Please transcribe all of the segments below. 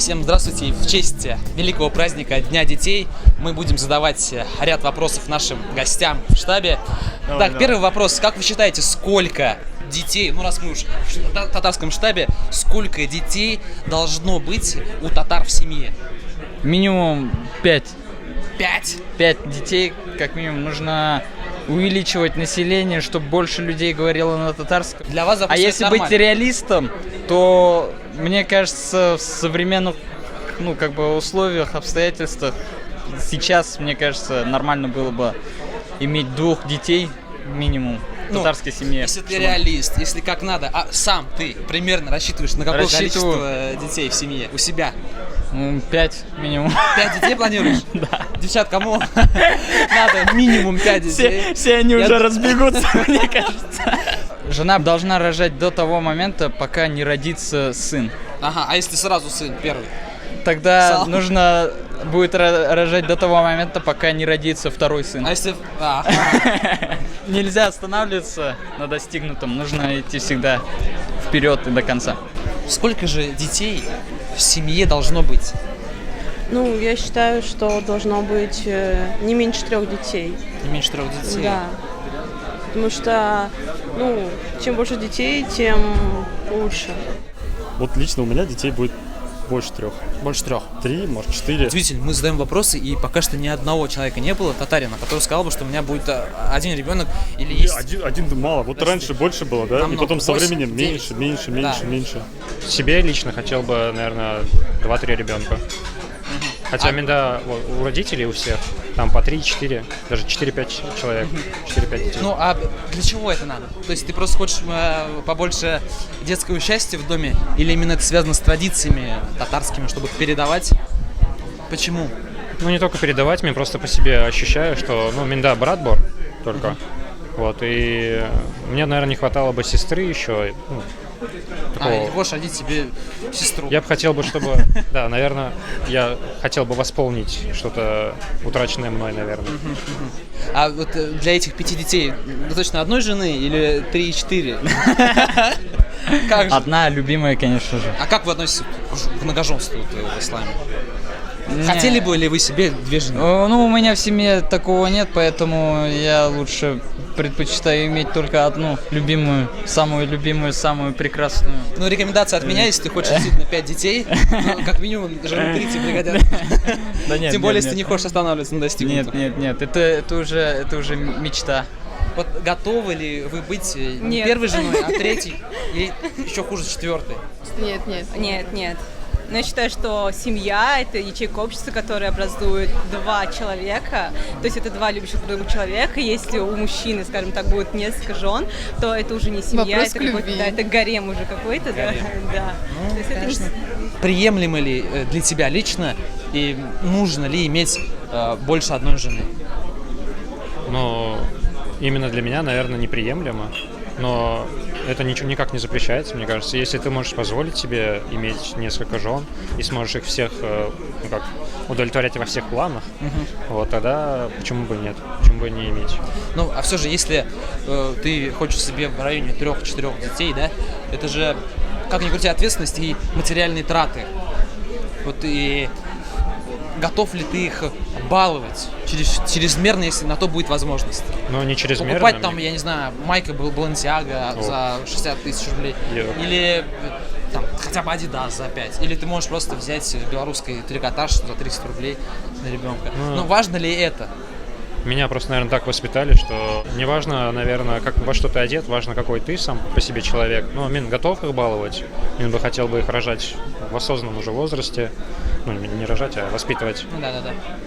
Всем здравствуйте! В честь великого праздника Дня детей мы будем задавать ряд вопросов нашим гостям в штабе. Так, первый вопрос. Как вы считаете, сколько детей, ну раз мы уж в татарском штабе, сколько детей должно быть у татар в семье? Минимум 5. 5? 5 детей, как минимум. Нужно увеличивать население, чтобы больше людей говорило на татарском. Для вас, допустим, а если это быть нормально? реалистом, то, мне кажется, в современных, условиях, обстоятельствах, сейчас, мне кажется, нормально было бы иметь 2 детей минимум в татарской семье. Если ты реалист, если как надо, а сам ты примерно рассчитываешь на какое количество детей в семье у себя? 5 минимум. 5 детей планируешь? Да. Девчат, кому надо минимум 5 детей? Все они уже разбегутся, мне кажется. Жена должна рожать до того момента, пока не родится сын. Ага, а если сразу сын первый? Тогда нужно будет рожать до того момента, пока не родится второй сын. А если... Нельзя останавливаться на достигнутом, нужно идти всегда вперед и до конца. Сколько же детей в семье должно быть? Ну, я считаю, что должно быть не меньше 3 детей. Не меньше 3 детей? Да. Потому что, чем больше детей, тем лучше. Вот лично у меня детей будет больше 3. Больше 3. 3, может 4. Удивительно, мы задаем вопросы, и пока что ни одного человека не было, татарина, который сказал бы, что у меня будет один ребенок или есть... Один мало. Вот раньше больше было, да? Намного. И потом со 8, временем 9. меньше. Себе лично хотел бы, наверное, 2-3 ребенка. Хотя у родителей у всех там по 3-4, даже 4-5 человек, 4-5 детей. Ну, а для чего это надо? То есть ты просто хочешь побольше детского счастья в доме? Или именно это связано с традициями татарскими, чтобы их передавать? Почему? Ну, не только передавать, мне просто по себе ощущаю, что, брат бор только. Вот, и мне, наверное, не хватало бы сестры еще. И хочешь родить себе сестру. Я бы хотел бы, чтобы, наверное, я хотел бы восполнить что-то утраченное мной, наверное. А вот для этих 5 детей достаточно одной жены или 3 и 4? Как же? Одна любимая, конечно же. А как вы относитесь к многоженству в исламе? Хотели бы ли вы себе 2 жены? У меня в семье такого нет, поэтому я лучше предпочитаю иметь только одну любимую, самую прекрасную. Ну, рекомендация от меня, если ты хочешь действительно 5 детей, как минимум жены 3 тебе пригодятся. Тем более, если ты не хочешь останавливаться на достигнутом. Нет, это уже мечта. Вот готовы ли вы быть не Нет. первой женой, а 3-й, или еще хуже 4-й? Нет. Но я считаю, что семья – это ячейка общества, которая образует 2 человека. То есть это 2 любящих друг друга человека. Если у мужчины, скажем так, будет несколько жен, то это уже не семья, Вопрос это к какой-то, любви. это гарем уже какой-то. Да. То есть это не... Приемлемо ли для тебя лично и нужно ли иметь больше одной жены? Именно для меня, наверное, неприемлемо. Но это никак не запрещается, мне кажется. Если ты можешь позволить себе иметь несколько жен и сможешь их всех удовлетворять во всех планах, вот тогда почему бы нет, почему бы не иметь. Ну, а все же, если ты хочешь себе в районе 3-4 детей, да, это же, как ни крути, ответственность и материальные траты. Вот и готов ли ты их баловать чрезмерно, если на то будет возможность? Не чрезмерно. Покупать там, я не знаю, майка Balenciaga за 60 тысяч рублей. Или там хотя бы Adidas за 5. Или ты можешь просто взять белорусский трикотаж за 300 рублей на ребенка. Но важно ли это? Меня просто, наверное, так воспитали, что не важно, наверное, во что ты одет, важно, какой ты сам по себе человек. Мин готов их баловать, Мин бы хотел бы их рожать в осознанном уже возрасте. Не рожать, а воспитывать.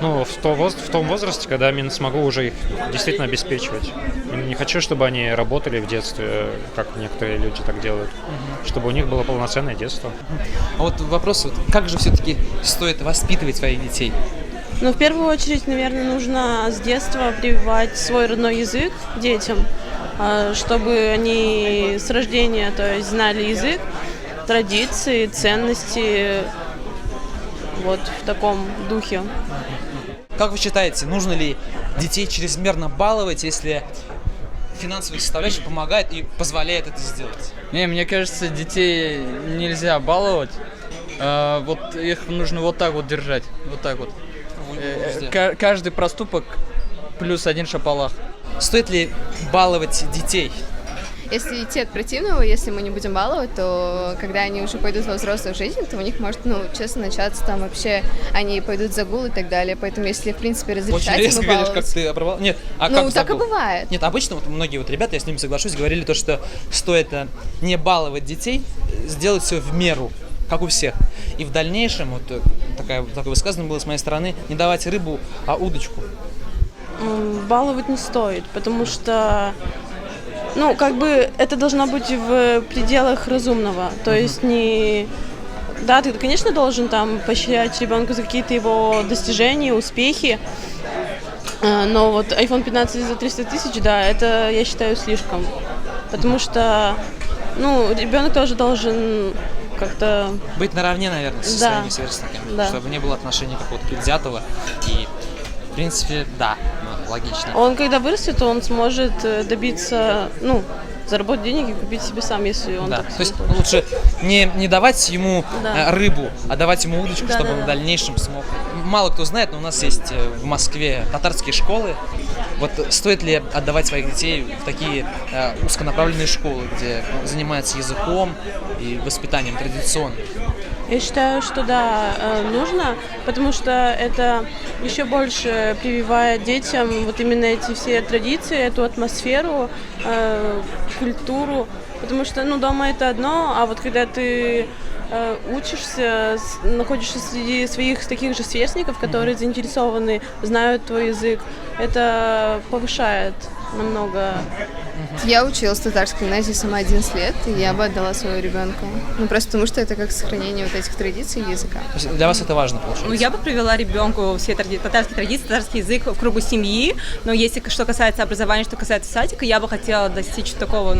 В том возрасте, когда Мин смогу уже их действительно обеспечивать. Не хочу, чтобы они работали в детстве, как некоторые люди так делают. Чтобы у них было полноценное детство. А вот вопрос, как же все-таки стоит воспитывать своих детей? Но в первую очередь, наверное, нужно с детства прививать свой родной язык детям, чтобы они с рождения, то есть, знали язык, традиции, ценности, вот в таком духе. Как вы считаете, нужно ли детей чрезмерно баловать, если финансовая составляющая помогает и позволяет это сделать? Мне кажется, детей нельзя баловать. Вот их нужно вот так вот держать, вот так вот. Везде. Каждый проступок плюс 1 шапалах. Стоит ли баловать детей? Если идти от противного, если мы не будем баловать, то когда они уже пойдут во взрослую жизнь, то у них может, честно, начаться там вообще, они пойдут в загул и так далее. Поэтому если, в принципе, Очень разрешать резко ему говоришь, как баловать... ты оборвал. Нет, а Ну, как так и забыл? бывает. Нет, обычно вот многие вот ребята, я с ними соглашусь, говорили то, что стоит не баловать детей, сделать все в меру, как у всех. И в дальнейшем, вот такое высказывание было с моей стороны, не давать рыбу, а удочку. Баловать не стоит, потому что, это должно быть в пределах разумного. То есть не... Да, ты, конечно, должен там поощрять ребенка за какие-то его достижения, успехи, но вот iPhone 15 за 300 тысяч, да, это, я считаю, слишком. Потому что, ребенок тоже должен как-то... Быть наравне, наверное, со Да. своими сверстниками, Да. чтобы не было отношения какого-то предвзятого. И, в принципе, да, логично. Он, когда вырастет, он сможет добиться, заработать денег и купить себе сам, если он Да, так то есть захочет. лучше не давать ему Да. рыбу, а давать ему удочку, Да, чтобы да, он в да. дальнейшем смог. Мало кто знает, но у нас есть в Москве татарские школы. Вот стоит ли отдавать своих детей в такие узконаправленные школы, где занимаются языком и воспитанием традиционным? Я считаю, что да, нужно, потому что это еще больше прививает детям вот именно эти все традиции, эту атмосферу, культуру, потому что, дома это одно, а вот когда ты учишься, находишься среди своих таких же сверстников, которые заинтересованы, знают твой язык, это повышает намного. Я училась в татарской гимназии сама 11 лет, и я бы отдала своего ребенка. Просто потому что это как сохранение вот этих традиций и языка. То есть для вас это важно, получается? Я бы привела ребенку все татарские традиции, татарский язык в кругу семьи, но если что касается образования, что касается садика, я бы хотела достичь такого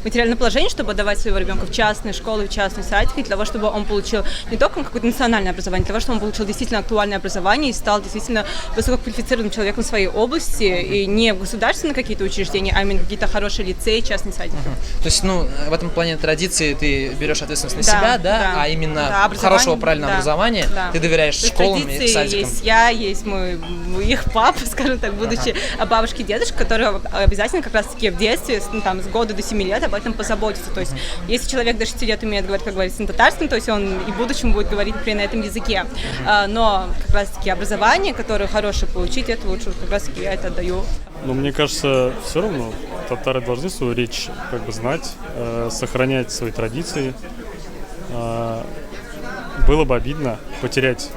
материального положения, чтобы отдавать своего ребенка в частные школы, в частный садик, и для того, чтобы он получил не только какое-то национальное образование, для того, чтобы он получил действительно актуальное образование и стал действительно высококвалифицированным человеком в своей области, и не в государственные какие-то учреждения, а именно какие-то хорошие лицеи, частные садики. То есть, в этом плане традиции ты берешь ответственность на Да, себя, да. а именно Да, образование, хорошего, правильного да, образования да. ты доверяешь То есть школам и традиции садикам. есть я, есть их папа, скажем так, будучи бабушки и дедушки, которые обязательно как раз-таки в детстве, с года до 7 лет об этом позаботятся. То есть, если человек до 6 лет умеет говорить, как говорится, на татарском, то есть он и в будущем будет говорить, например, на этом языке. Но как раз-таки образование, которое хорошее получить, это лучше как раз-таки я это отдаю. Но мне кажется, все равно татары должны свою речь знать, сохранять свои традиции. Было бы обидно потерять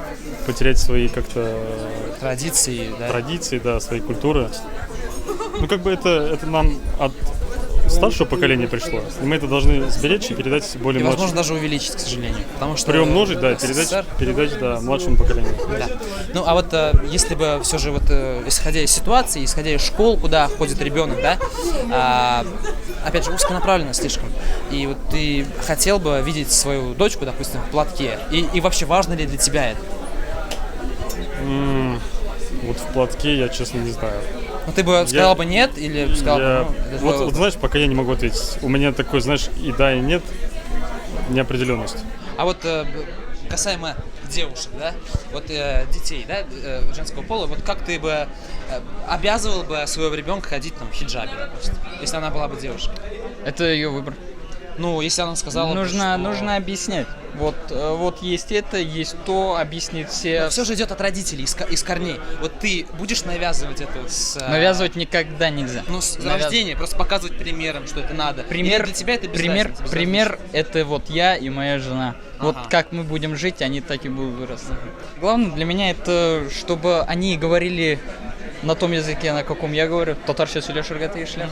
свои как-то Традиции, да. традиции, да, своей культуры. Это нам от старшего поколения пришло. И мы это должны сберечь и передать более И, возможно, младшему. даже увеличить, к сожалению. Потому что Приумножить, да, СССР, передать младшему поколению. Да. А вот если бы все же исходя из ситуации, исходя из школ, куда ходит ребенок, да, опять же, узконаправленно слишком. И вот ты хотел бы видеть свою дочку, допустим, в платке. И вообще важно ли для тебя это? Вот в платке я, честно, не знаю. Ну ты бы сказал бы нет или сказал бы, это твой выбор? Знаешь, пока я не могу ответить. У меня такой, знаешь, и да, и нет, неопределенность. А вот касаемо девушек, да, вот детей, да, женского пола, вот как ты бы обязывал бы своего ребенка ходить в хиджабе, допустим, если она была бы девушкой? Это ее выбор. Если она сказала бы, что... Нужно объяснять. Вот есть это, есть то, объяснить все. Все же идет от родителей, из корней. Вот ты будешь навязывать это с... Навязывать никогда нельзя. с рождения, просто показывать примером, что это надо. Пример, Или для тебя это без пример, разницы, без пример разницы? это вот я и моя жена. Вот Ага. как мы будем жить, они так и будут вырасти. Главное для меня это, чтобы они говорили на том языке, на каком я говорю. Татарша сөйлешерге тиешле.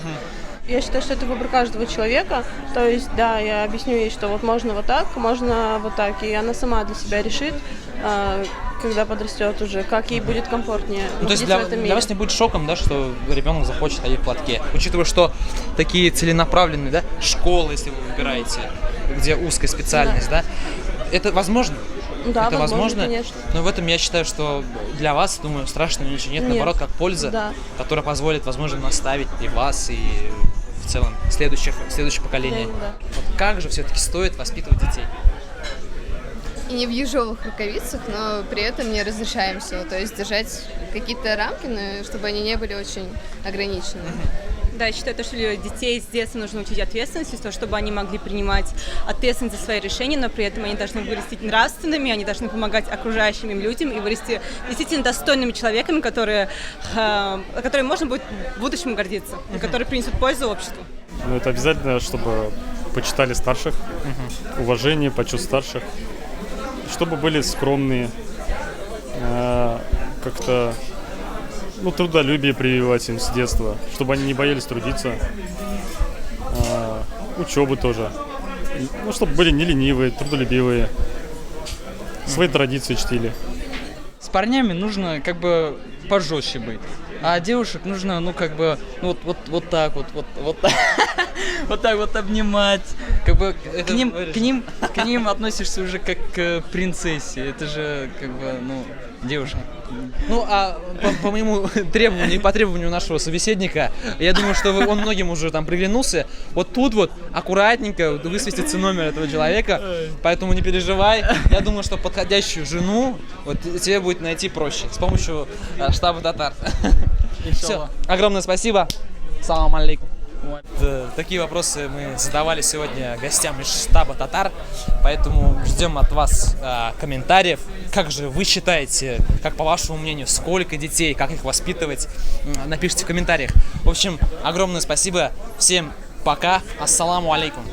Я считаю, что это выбор каждого человека. То есть, да, я объясню ей, что вот можно вот так, и она сама для себя решит, когда подрастет уже, как ей будет комфортнее. То есть находиться в этом для мире. вас не будет шоком, да, что ребенок захочет ходить в платке, учитывая, что такие целенаправленные, да, школы, если вы выбираете, где узкая специальность, да, это возможно? Да, это возможно, конечно. но в этом я считаю, что для вас, думаю, страшного ничего нет, Нет. наоборот, как польза, Да. которая позволит, возможно, наставить и вас, и в целом следующее поколение. Да. Вот как же все-таки стоит воспитывать детей? и не в ежовых рукавицах, но при этом не разрешаем все. То есть держать какие-то рамки, но чтобы они не были очень ограничены. Да, я считаю, что детей с детства нужно учить ответственности, чтобы они могли принимать ответственность за свои решения, но при этом они должны вырасти нравственными, они должны помогать окружающим им людям и вырасти действительно достойными человеками, которые можно будет в будущем гордиться, и которые принесут пользу обществу. Ну, это обязательно, чтобы почитали старших, уважение, почет старших, чтобы были скромные, как-то трудолюбие прививать им с детства, чтобы они не боялись трудиться, учебы тоже, чтобы были не ленивые, трудолюбивые, свои традиции чтили. С парнями нужно как бы пожестче быть, а девушек нужно, вот так вот вот так вот обнимать, как бы к ним относишься уже как к принцессе, это же как бы, девушка. Ну, а по моему требованию и по требованию нашего собеседника, я думаю, что он многим уже там приглянулся. Вот тут вот аккуратненько высветится номер этого человека, поэтому не переживай. Я думаю, что подходящую жену вот тебе будет найти проще с помощью штаба татар. Все, огромное спасибо. Салам алейкум. Такие вопросы мы задавали сегодня гостям из штаба татар, поэтому ждем от вас комментариев. Как же вы считаете, как по вашему мнению, сколько детей, как их воспитывать? Напишите в комментариях. В общем, огромное спасибо. Всем пока. Ассаламу алейкум.